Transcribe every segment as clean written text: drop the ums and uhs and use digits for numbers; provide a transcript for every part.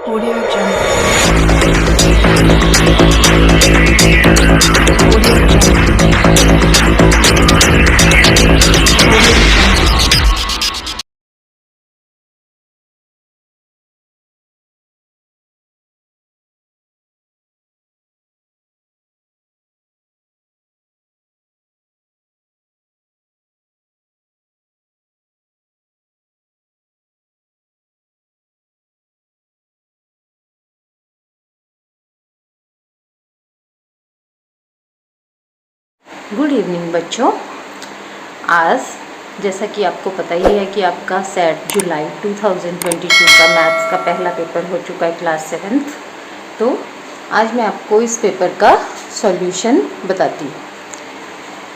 Audio Jungle. Good evening बच्चों। आज जैसा कि आपको पता ही है कि आपका सेट जुलाई 2022 का मैथ्स का पहला पेपर हो चुका है क्लास 7th। तो आज मैं आपको इस पेपर का सॉल्यूशन बताती हूँ,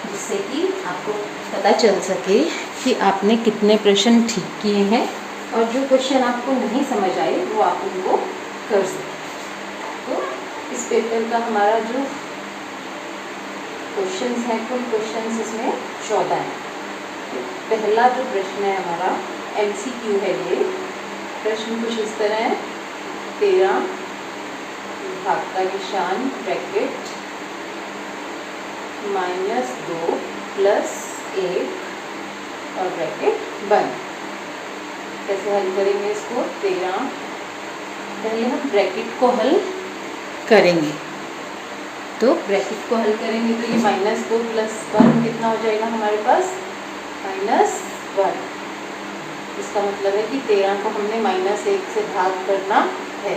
जिससे कि आपको पता चल सके कि आपने कितने प्रश्न ठीक किए हैं और जो क्वेश्चन आपको नहीं समझ आए वो आप उनको कर सकें। तो इस पेपर का हमारा जो क्वेश्चंस हैं, कुल क्वेश्चंस इसमें 14 हैं। तो पहला जो प्रश्न है हमारा MCQ है। ये प्रश्न कुछ इस तरह है, 13 भाग का निशान ब्रैकेट -2 + 1 और ब्रैकेट बंद। कैसे हल करेंगे इसको? 13 पहले हम ब्रैकेट को हल करेंगे। तो ब्रैकेट को हल करेंगे तो ये -2 + 1 कितना हो जाएगा हमारे पास? -1। इसका मतलब है कि 13 को हमने -1 से भाग करना है,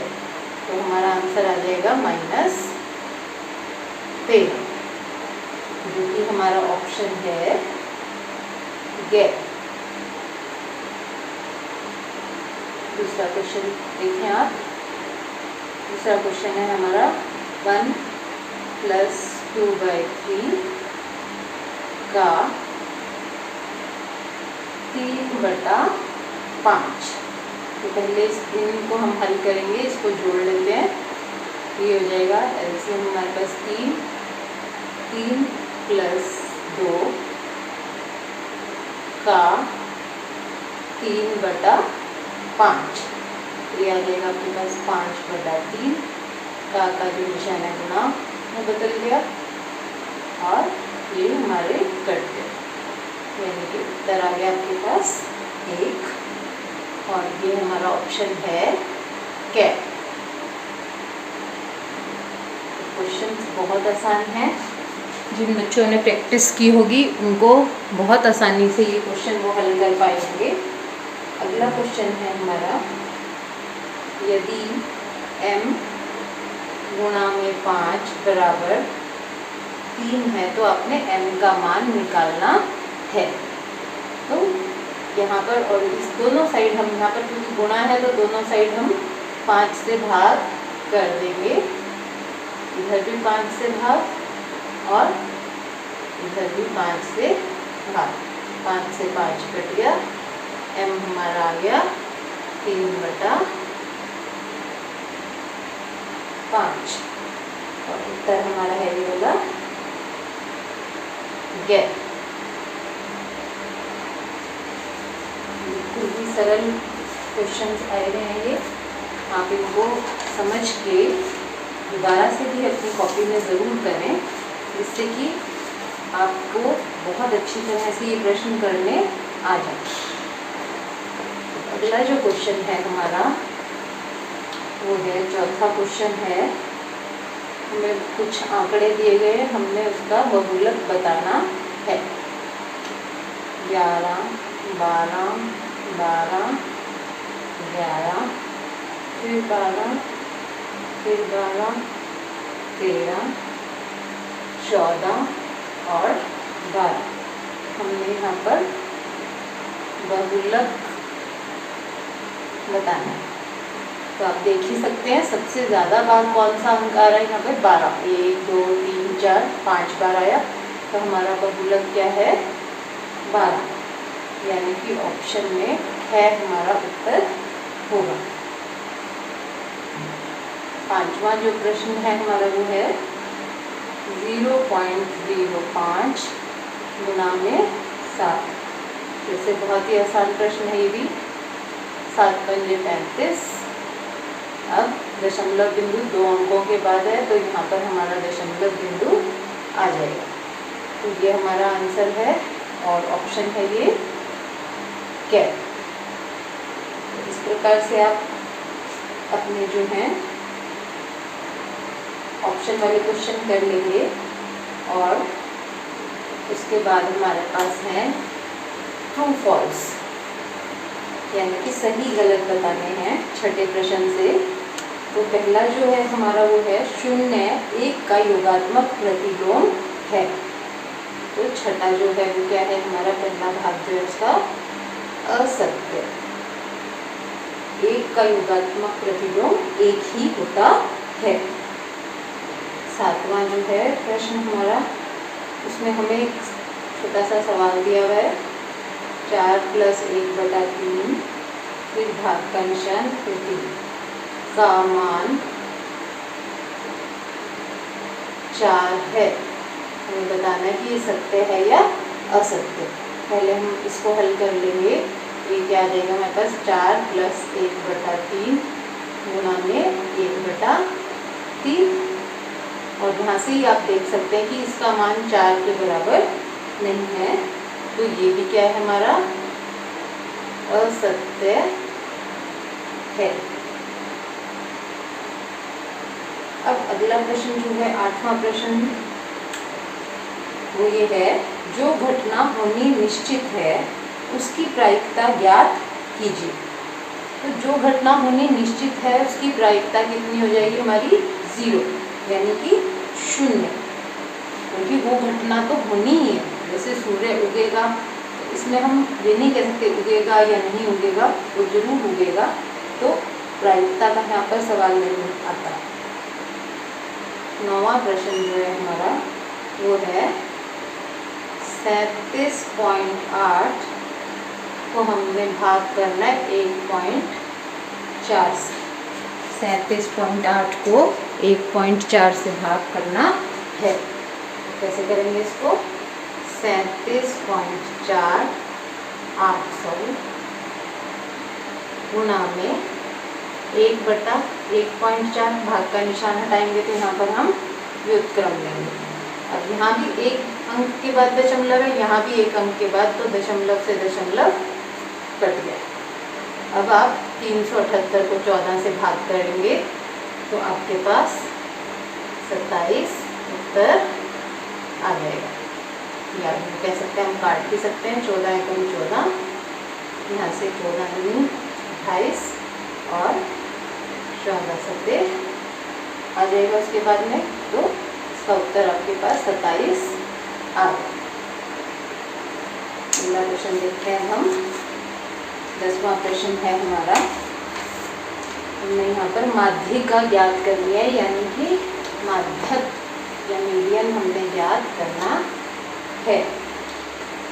तो हमारा आंसर आ जाएगा -13, जो कि हमारा ऑप्शन है गैप। दूसरा क्वेश्चन देखें आप। दूसरा क्वेश्चन है हमारा 1 + 2/3 का 3/5। तो पहले इनको हम हल करेंगे, इसको जोड़ लेते हैं। ये हो जाएगा एलसीएम हमारे पास 3 + 2 का 3/5। ये आ जाएगा आपके पास 5/3। का जो निशान है गुणा में बदल गया और ये हमारे कट गए, यानी कि उत्तर आ गया आपके पास 1, और ये हमारा ऑप्शन है कैप। क्वेश्चन बहुत आसान है, जिन बच्चों ने प्रैक्टिस की होगी उनको बहुत आसानी से ये क्वेश्चन वो हल कर पाएंगे। अगला क्वेश्चन है हमारा, यदि m × 5 = 3 है तो आपने m का मान निकालना है। तो यहाँ पर और इस दोनों साइड हम यहाँ पर क्योंकि गुणा है तो दोनों साइड हम 5 से भाग कर देंगे। इधर भी 5 से भाग और इधर भी 5 से भाग। 5 से 5 कट गया, m हमारा आ गया 3/5 और उत्तर हमारा है ये वाला गैप। बिल्कुल ही सरल क्वेश्चंस आए हुए हैं ये। आप इनको समझ के दोबारा से भी अपनी कॉपी में ज़रूर करें, जिससे कि आपको बहुत अच्छी तरह से ये प्रश्न करने आ जाए। अगला जो क्वेश्चन है हमारा वो है, चौथा क्वेश्चन है, हमें कुछ आंकड़े दिए गए, हमने उसका बहुलक बताना है। 11 12 12 11 फिर 12 फिर 12 13 14 और 12। हमने यहाँ पर बहुलक बताना है। तो आप देख ही सकते हैं सबसे ज़्यादा बार कौन सा अंक आ रहा है यहाँ पे? 12। 1 2 3 4 5 बार आया, तो हमारा बहुलक क्या है? 12, यानी कि ऑप्शन में है हमारा उत्तर होगा। पांचवा जो प्रश्न है हमारा वो है 0.05 × 7। जैसे बहुत ही आसान प्रश्न है ये भी। 7 × 5 = 35, अब दशमलव बिंदु 2 अंकों के बाद है, तो यहाँ पर हमारा दशमलव बिंदु आ जाएगा। तो ये हमारा आंसर है और ऑप्शन है ये कैप। तो इस प्रकार से आप अपने जो हैं ऑप्शन वाले क्वेश्चन कर लेंगे। और उसके बाद हमारे पास है ट्रू फॉल्स, यानी कि सही गलत बताने हैं छठे प्रश्न से। तो पहला जो है हमारा वो है 0 1 का योगात्मक प्रतिलोम है। तो छठा जो है वो क्या है हमारा पहला भाग जो है उसका असत्य। 1 का योगात्मक प्रतिलोम 1 ही होता है। सातवां जो है प्रश्न हमारा, उसमें हमें एक छोटा सा सवाल दिया हुआ है 4 + 1/3, फिर भाग का निशान, फिर 3 का मान 4 है। हमें बताना है कि ये सत्य है या असत्य। पहले हम इसको हल कर लेंगे। ये क्या आ जाएगा हमारे पास 4 + 1/3 गुणा में 1/3। और यहाँ से ही आप देख सकते हैं कि इसका मान 4 के बराबर नहीं है, तो ये भी क्या है हमारा असत्य है। अब अगला प्रश्न जो है 8वां प्रश्न, वो ये है जो घटना होनी निश्चित है उसकी प्रायिकता ज्ञात कीजिए। तो जो घटना होनी निश्चित है उसकी प्रायिकता कितनी हो जाएगी हमारी 0, यानी कि 0, क्योंकि वो घटना तो होनी ही है। जैसे सूर्य उगेगा, इसमें हम ये नहीं कह सकते उगेगा या नहीं उगेगा, वो जरूर उगेगा, तो प्रायिकता का यहाँ पर सवाल नहीं आता। 9वां प्रश्न जो है हमारा वो है 37.8 को हमने भाग करना है 1.4 से। 37.8 को 1.4 से भाग करना है। कैसे करेंगे इसको? 37.4 800 गुणा में 1/1.4, भाग का निशान हटाएंगे तो यहाँ पर हम व्युत्क्रम लेंगे। अब यहाँ भी 1 अंक के बाद दशमलव है, यहाँ भी 1 अंक के बाद, तो दशमलव से दशमलव कट गया। अब आप 378 को 14 से भाग करेंगे तो आपके पास 27 उत्तर आ जाएगा। या कह सकते हैं हम काट भी सकते हैं, 14 एकम 14, यहाँ से 14 दूनी 28 और 14 सत्ते आ जाएगा उसके बाद में, तो इसका उत्तर आपके पास 27 आ गया। अगला प्रश्न देखते हैं हम। 10वां प्रश्न है हमारा, हमने यहाँ पर माध्यिका ज्ञात करनी है, यानी कि माध्यक या मीडियन हमने ज्ञात करना है।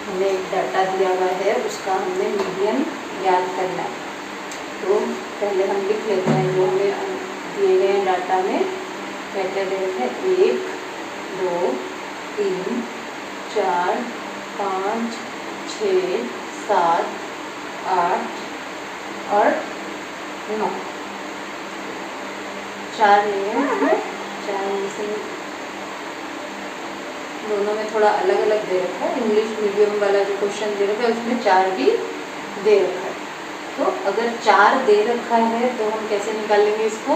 हमें एक डाटा दिया हुआ है, उसका हमने मीडियन ज्ञात करना है। तो पहले हम लिख लेते हैं जो हमें दिए गए डाटा में क्या क्या दे रखे हैं। 1 2 3 4 5 6 7 8 और 9, 4 नहीं है, 4 में से दोनों में थोड़ा अलग अलग दे रखा है। इंग्लिश मीडियम वाला जो क्वेश्चन दे रखा है उसमें 4 भी दे रखा है। तो अगर 4 दे रखा है तो हम कैसे निकालेंगे इसको?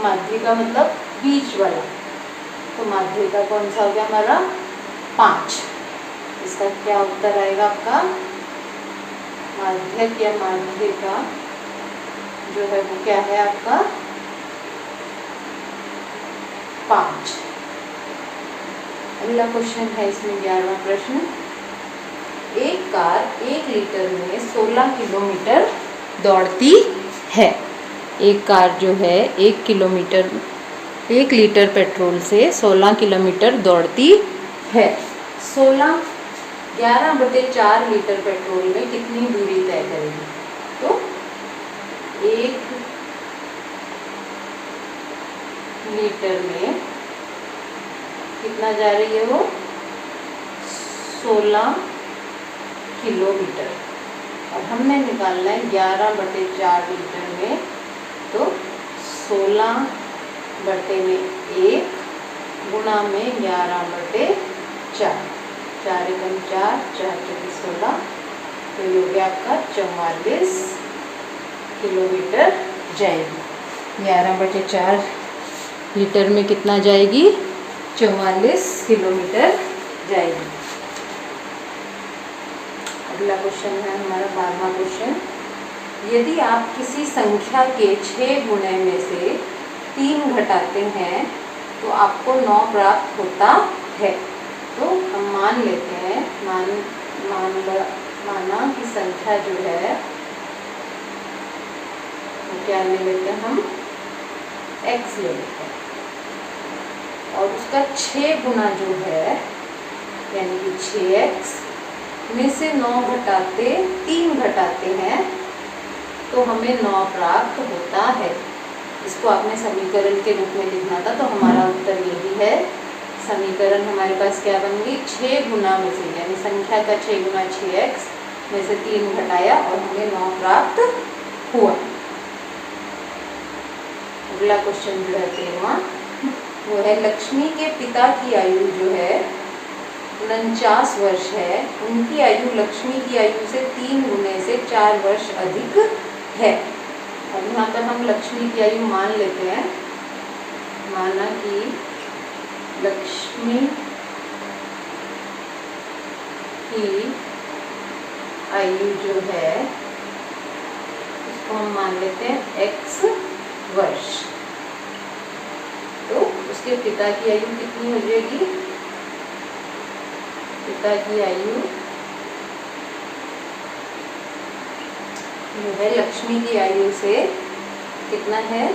माध्यिका मतलब बीच वाला, तो माध्यिका कौन सा हो गया हमारा 5। इसका क्या उत्तर आएगा आपका? माध्यक या माध्यिका जो है वो क्या है आपका 5। अगला क्वेश्चन है इसमें 11वां प्रश्न। एक कार 1 लीटर में 16 किलोमीटर दौड़ती है। एक कार जो है 1 लीटर पेट्रोल से 16 किलोमीटर दौड़ती है। 11/4 लीटर पेट्रोल में कितनी दूरी तय करेगी? तो 1 लीटर में कितना जा रही है वो 16 किलोमीटर। अब हमने निकालना है 11/4 लीटर में, तो 16/1 गुणा में 11/4, 4 एकम 4, 4 चौके 16, तो ये हो गया आपका 44 किलोमीटर जाएगी। 11/4 लीटर में कितना जाएगी? 44 किलोमीटर जाएगी। अगला क्वेश्चन है हमारा 12वां क्वेश्चन। यदि आप किसी संख्या के 6 गुणे में से 3 घटाते हैं तो आपको 9 प्राप्त होता है। तो हम मान लेते हैं, माना कि संख्या जो है वो क्या ले लेते हैं हम? x ले लेते हैं, और उसका 6 गुना जो है यानी कि 6x में से 9 घटाते 3 घटाते हैं तो हमें 9 प्राप्त होता है। इसको आपने समीकरण के रूप में लिखना था, तो हमारा उत्तर यही है। समीकरण हमारे पास क्या बन गई? 6 गुना में से, यानी संख्या का 6 गुना 6x में से 3 घटाया और हमें 9 प्राप्त हुआ। अगला क्वेश्चन जो है 13वां, वो है लक्ष्मी के पिता की आयु जो है 49 वर्ष है। उनकी आयु लक्ष्मी की आयु से 3 गुने से 4 वर्ष अधिक है। अब यहाँ पर हम लक्ष्मी की आयु मान लेते हैं। माना कि लक्ष्मी की आयु जो है उसको हम मान लेते हैं x वर्ष। तो उसके पिता की आयु कितनी हो जाएगी? पिता की आयु जो है लक्ष्मी की आयु से कितना है?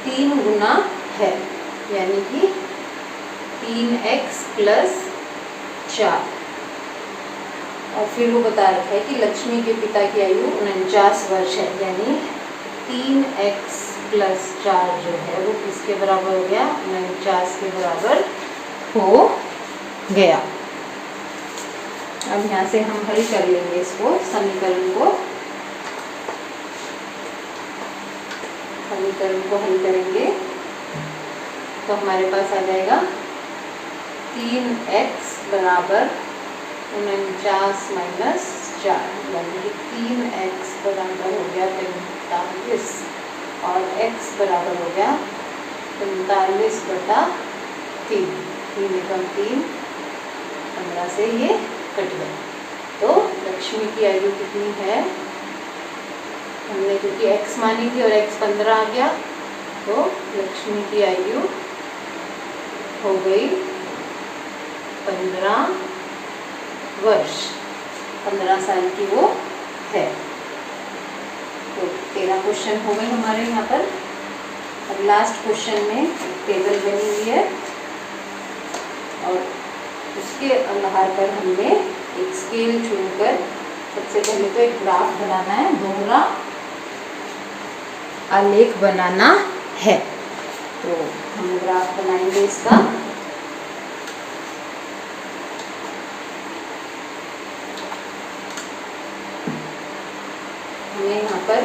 3 गुना है, यानी कि 3x + 4। और फिर वो बता रखा है कि लक्ष्मी के पिता की आयु 49 वर्ष है, यानी 3x + 4 जो है वो किसके बराबर हो गया? 49 के बराबर हो गया। अब यहाँ से हम हल कर लेंगे इसको, समीकरण को हल करेंगे तो हमारे पास आ जाएगा 3x बराबर 49 - 4, यानी कि 3x बराबर हो गया 45 और x बराबर हो गया 45/3। 3 एकम 3, 15 से ये कट गया। तो लक्ष्मी की आयु कितनी है? हमने क्योंकि x मानी थी और x 15 आ गया, तो लक्ष्मी की आयु हो गई 15 वर्ष, 15 साल की वो है। तो 13 क्वेश्चन हो गए हमारे यहाँ पर। अब लास्ट क्वेश्चन में एक टेबल बनी हुई है और उसके आधार पर हमने एक स्केल चुनकर सबसे पहले तो एक ग्राफ बनाना है, दोहरा आलेख बनाना है। तो हम ग्राफ बनाएंगे इसका। हमें यहाँ पर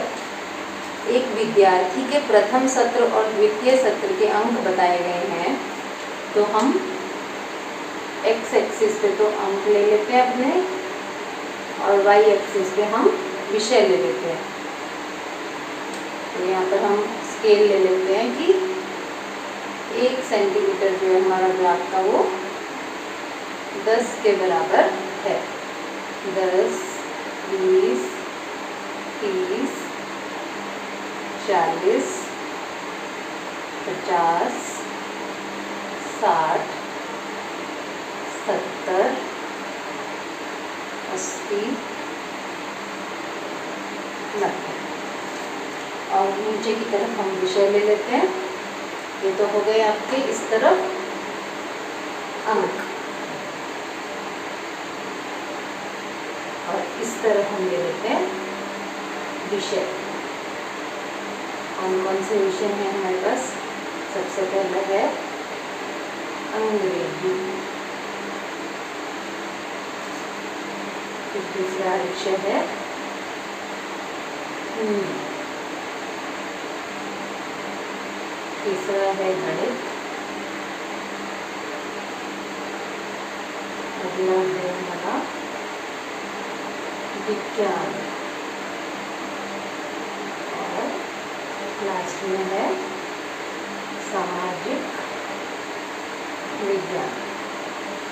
एक विद्यार्थी के प्रथम सत्र और द्वितीय सत्र के अंक बताए गए हैं। तो हम x एक्सिस पे तो अंक ले लेते हैं अपने, और y एक्सिस पे हम विषय ले लेते हैं। तो यहाँ पर हम स्केल ले लेते हैं कि 1 सेंटीमीटर जो है हमारा ग्राफ का वो 10 के बराबर है। 10, 20, 30, 40, 50, 60, 70, 80, 90। और नीचे की तरफ हम विषय ले लेते हैं। ये तो हो गए आपके इस तरफ अंक, और इस तरफ हम ले लेते हैं विषय। कौन कौन से विषय हैं हमारे पास? सबसे पहला है अंग्रेजी, फिर दूसरा विषय है हिंदी, तीसरा है गणित, अगला है हमारा विज्ञान और लास्ट में है सामाजिक विज्ञान।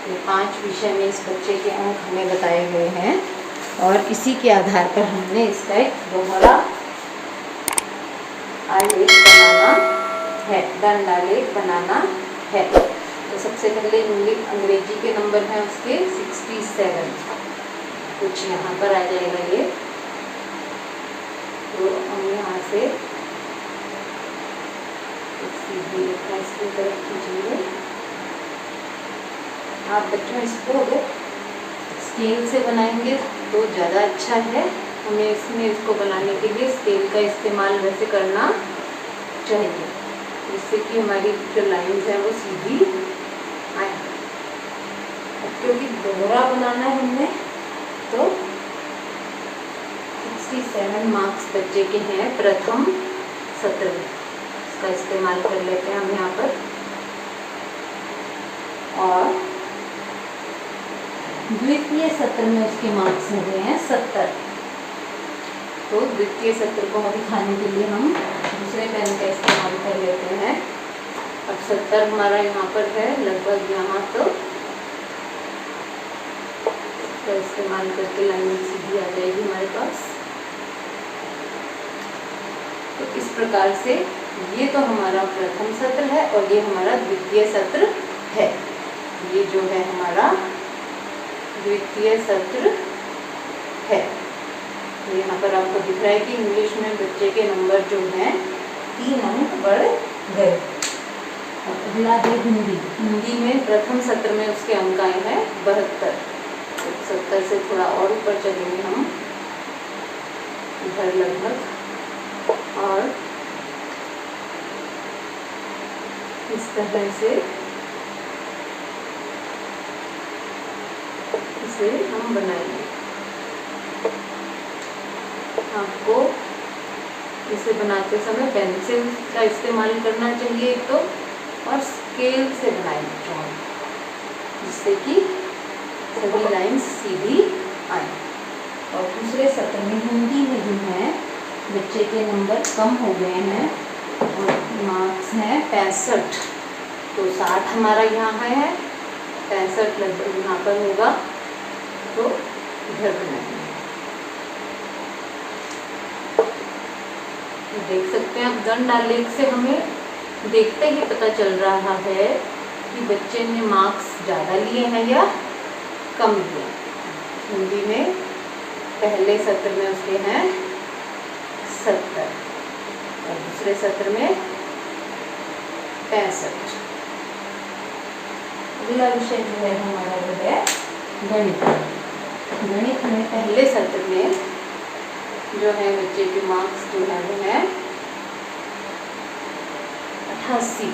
ये 5 विषय में इस बच्चे के अंक हमें बताए गए हैं और इसी के आधार पर हमने इसका एक दोहरा आलेख बनाना है, दंड आलेख बनाना है। तो सबसे पहले अंग्रेजी के नंबर हैं उसके 67, कुछ यहाँ पर आ जाएगा ये। तो हम यहाँ से सीधी रेखा इसकी तरफ खींचेंगे। आप बच्चों इसको अगर स्केल से बनाएंगे तो ज़्यादा अच्छा है। हमें इसको बनाने के लिए स्केल का इस्तेमाल वैसे करना चाहिए, जिससे कि हमारी जो लाइन्स हैं वो सीधी आए। अब क्योंकि दोहरा बनाना है हमने, तो 67 मार्क्स बच्चे के हैं प्रथम सत्र में, इसका इस्तेमाल कर लेते हैं हम यहाँ पर। और द्वितीय सत्र में उसके मार्क्स हो गए हैं 70। तो द्वितीय सत्र को हम दिखाने के लिए हम दूसरे पेन का इस्तेमाल कर लेते हैं। अब 70 हमारा यहाँ पर है लगभग, यहाँ तो इसका इस्तेमाल करके लाइन सीधी आ जाएगी हमारे पास। तो इस प्रकार से ये तो हमारा प्रथम सत्र है और ये हमारा द्वितीय सत्र है। ये जो है हमारा द्वितीय सत्र है। तो यहाँ पर आपको दिख रहा है कि इंग्लिश में बच्चे के नंबर जो हैं 3 अंक बढ़ गए। अगला है हिंदी। हिंदी में प्रथम सत्र में उसके अंक आए हैं 72। तो 70 से थोड़ा और ऊपर चलेंगे हम इधर लगभग, और इस तरह से इसे हम बनाएंगे। आपको इसे बनाते समय पेंसिल का इस्तेमाल करना चाहिए तो, और स्केल से बनाएंगे जिससे कि सभी लाइंस सीधी आए। और दूसरे सत्र में हिंदी में जो है बच्चे के नंबर कम हो गए हैं और मार्क्स हैं 65। तो 60 हमारा यहाँ है, 65 लगभग यहाँ पर होगा। तो इधर बनाएंगे। देख सकते हैं आप दंड आलेख से हमें देखते ही पता चल रहा है कि बच्चे ने मार्क्स ज़्यादा लिए हैं या कम लिए। हिंदी में पहले सत्र में उसके हैं 70 और दूसरे सत्र में 65। अगला विषय जो है हमारा वो है गणित। गणित में पहले सत्र में जो है बच्चे के मार्क्स जो है वो है 88,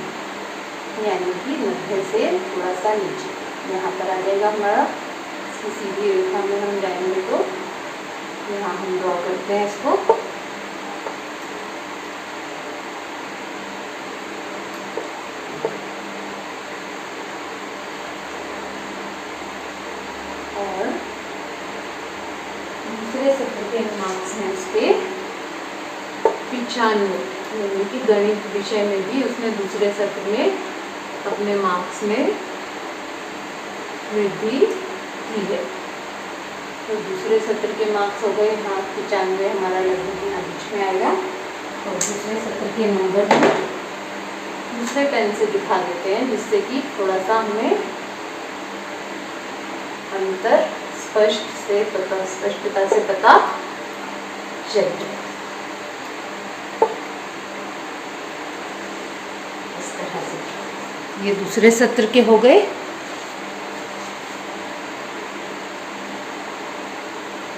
यानी कि 90 से थोड़ा सा नीचे यहाँ पर आ जाएगा हमारा। इसकी सीधी रेखा में हम जाएंगे तो यहाँ हम ड्रॉ करते हैं इसको। और दूसरे सत्र के मार्क्स हैं उसके 95, यानी कि गणित विषय में भी उसने दूसरे सत्र में अपने मार्क्स में वृद्धि की है। तो दूसरे सत्र के मार्क्स हो गए यहाँ 95, हमारा लगभग यहाँ बीच में आएगा। और दूसरे सत्र के नंबर दूसरे पेन से दिखा देते हैं जिससे कि थोड़ा सा हमें अंतर स्पष्टता से पता चल जाए। इस तरह से ये दूसरे सत्र के हो गए।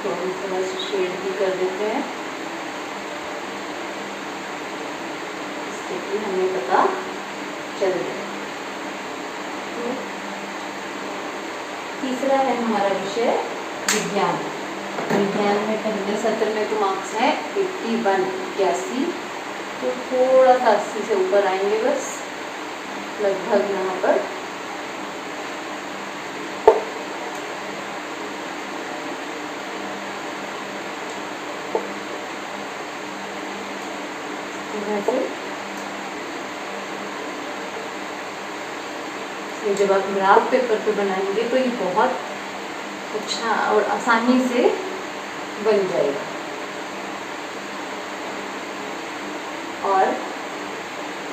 तो हम थोड़ा सा शेड भी कर देते हैं इससे कि हमें पता चल जाए। तीसरा है हमारा विषय विज्ञान। विज्ञान में पहले सत्र में तो मार्क्स हैं 81, तो थोड़ा सा 80 से ऊपर आएंगे बस, लगभग यहाँ पर। ये जब आप ग्राफ पेपर पे बनाएंगे तो ये बहुत अच्छा और आसानी से बन जाएगा। और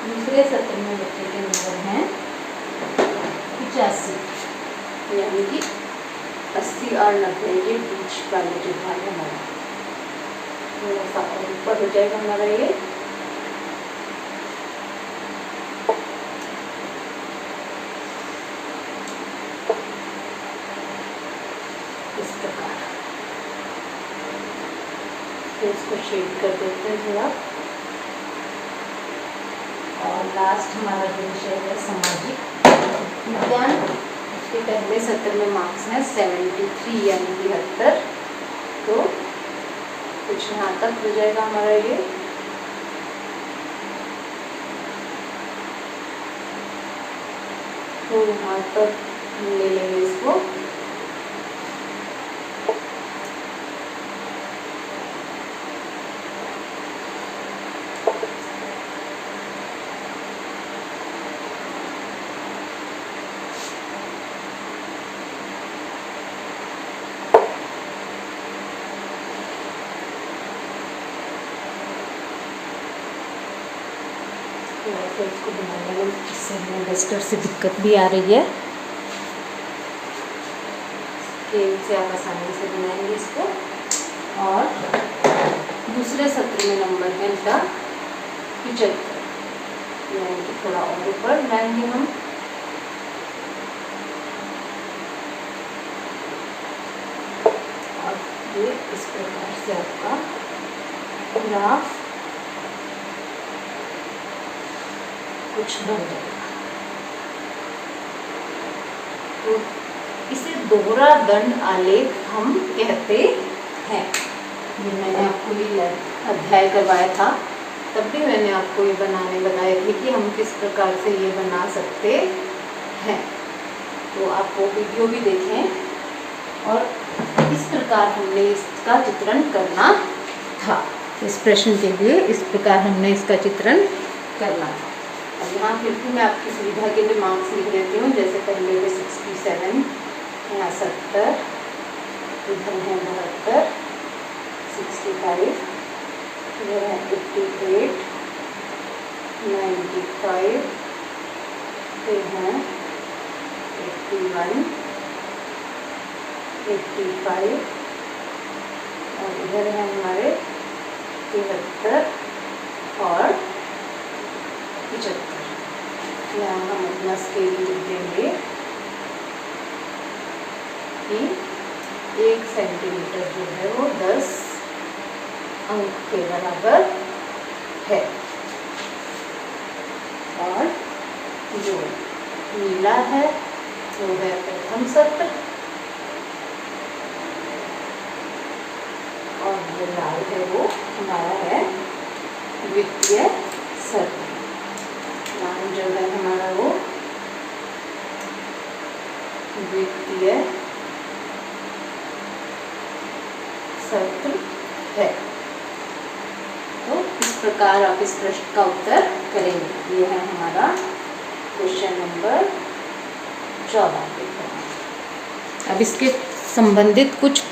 दूसरे सत्र में बच्चे के नंबर हैं 85, यानी कि 80 और 90 के बीच वाले जो भाग है हमारा, थोड़ा सा ऊपर हो जाएगा हमारा ये। इस प्रकार फिर इसको शेड कर देते हैं थोड़ा। और लास्ट हमारा जो विषय है सामाजिक विज्ञान, उसके पहले सत्र में मार्क्स हैं 73 यानी 73। तो कुछ यहाँ तक हो जाएगा हमारा ये। तो यहाँ तक ले लेंगे इसको। तो इसको बनाने में जिससे हमें डस्टर से दिक्कत भी आ रही है, स्केल से आप आसानी से बनाएंगे इसको। और दूसरे सत्र में नंबर है इनका 75, यानी कि थोड़ा और ऊपर लाएंगे हम। और ये इस प्रकार से आपका ग्राफ कुछ बन जाएगा। तो इसे दोहरा दंड आलेख हम कहते हैं। ये मैंने आपको ये अध्याय करवाया था, तब भी मैंने आपको ये बनाने बताए थे कि हम किस प्रकार से ये बना सकते हैं। तो आप वो वीडियो भी देखें। और इस प्रकार हमने इसका चित्रण करना था। इस प्रश्न के लिए इस प्रकार हमने इसका चित्रण करना था। अब यहाँ फिर भी मैं आपकी सुविधा के लिए मार्क्स लिख देती हूँ। जैसे पहले पे 67, यहाँ 70, इधर है 72, 65, इधर है 58, 95, फिर है 81, 85 और इधर है हमारे 73 और 75। यहाँ हम अपना स्केल लिख देंगे कि 1 सेंटीमीटर जो है वो 10 अंक के बराबर है। और जो नीला है वो है प्रथम सत्र, और जो लाल है वो हमारा है द्वितीय सत्र। नाम जो है हमारा वो द्वितीय सत्र है। तो इस प्रकार आप इस प्रश्न का उत्तर करेंगे। ये है हमारा क्वेश्चन नंबर 14। अब इसके संबंधित कुछ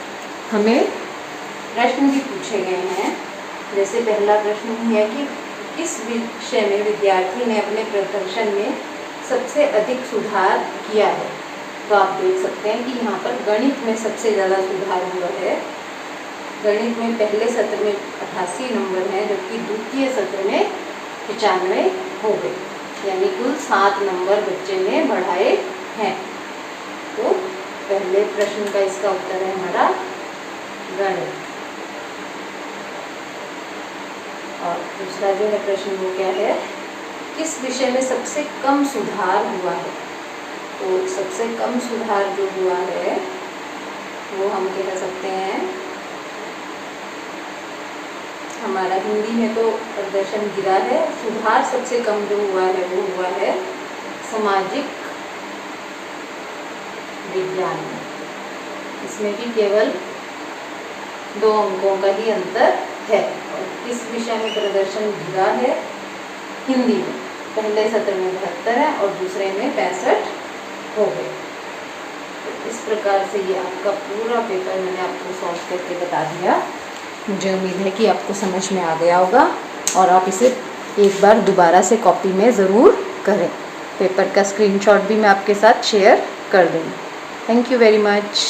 हमें प्रश्न भी पूछे गए हैं। जैसे पहला प्रश्न है कि किस विषय में विद्यार्थी ने अपने प्रदर्शन में सबसे अधिक सुधार किया है। तो आप देख सकते हैं कि यहाँ पर गणित में सबसे ज़्यादा सुधार हुआ है। गणित में पहले सत्र में 88 नंबर हैं, जबकि द्वितीय सत्र में 95 हो गए, यानी कुल 7 नंबर बच्चे ने बढ़ाए हैं। तो पहले प्रश्न का इसका उत्तर है हमारा गणित। और दूसरा जो है प्रश्न वो क्या है, किस विषय में सबसे कम सुधार हुआ है। तो सबसे कम सुधार जो हुआ है वो हम कह सकते हैं हमारा हिंदी में तो प्रदर्शन गिरा है। सुधार सबसे कम जो हुआ है वो हुआ है सामाजिक विज्ञान में। इसमें भी केवल 2 अंकों का ही अंतर है। और इस विषय में प्रदर्शन गिरा है हिंदी में, पहले सत्र में 72 है और दूसरे में 65 हो गए। तो इस प्रकार से ये आपका पूरा पेपर मैंने आपको सॉल्व करके बता दिया। मुझे उम्मीद है कि आपको समझ में आ गया होगा और आप इसे एक बार दोबारा से कॉपी में ज़रूर करें। पेपर का स्क्रीनशॉट भी मैं आपके साथ शेयर कर दूँगी। Thank you very much.